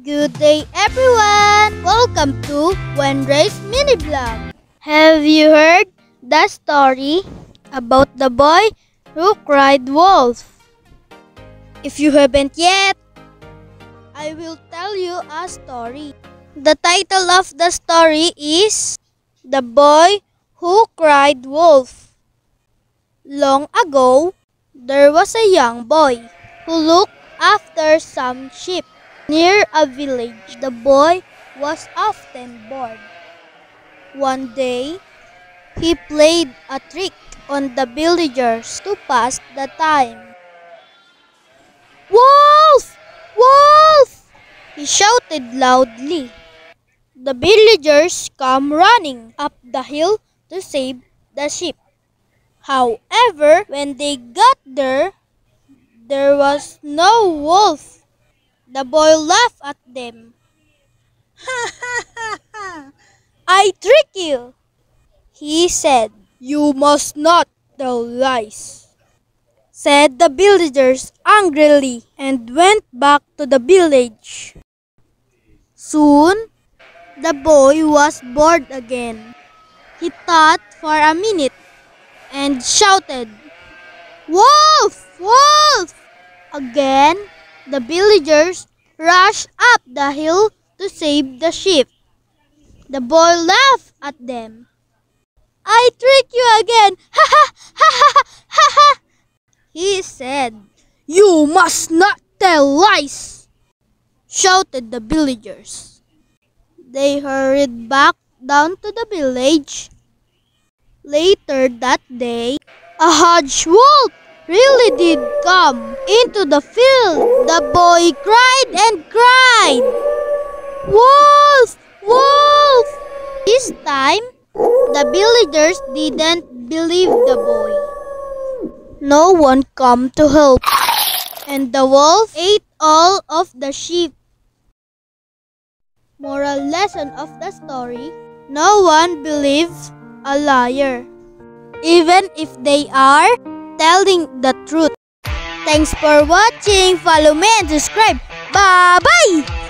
Good day everyone! Welcome to Wendra's mini vlog. Have you heard the story about the boy who cried wolf? If you haven't yet, I will tell you a story. The title of the story is The Boy Who Cried Wolf. Long ago, there was a young boy who looked after some sheep. Near a village, the boy was often bored. One day, he played a trick on the villagers to pass the time. "Wolf! Wolf!" he shouted loudly. The villagers came running up the hill to save the sheep. However, when they got there was no wolf. The boy laughed at them. "Ha ha ha ha! I trick you," he said. "You must not tell lies," said the villagers angrily and went back to the village. Soon, the boy was bored again. He thought for a minute and shouted, "Wolf! Wolf!" Again, the villagers rushed up the hill to save the sheep. The boy laughed at them. "I trick you again! Ha ha ha ha ha ha!" he said. "You must not tell lies!" shouted the villagers. They hurried back down to the village. Later that day, a huge wolf really did come into the field. The boy cried and cried, "Wolf! Wolf!" This time, the villagers didn't believe the boy. No one came to help, and the wolf ate all of the sheep. Moral lesson of the story: no one believes a liar, even if they are telling the truth. Thanks for watching. Follow me and subscribe. Bye-bye!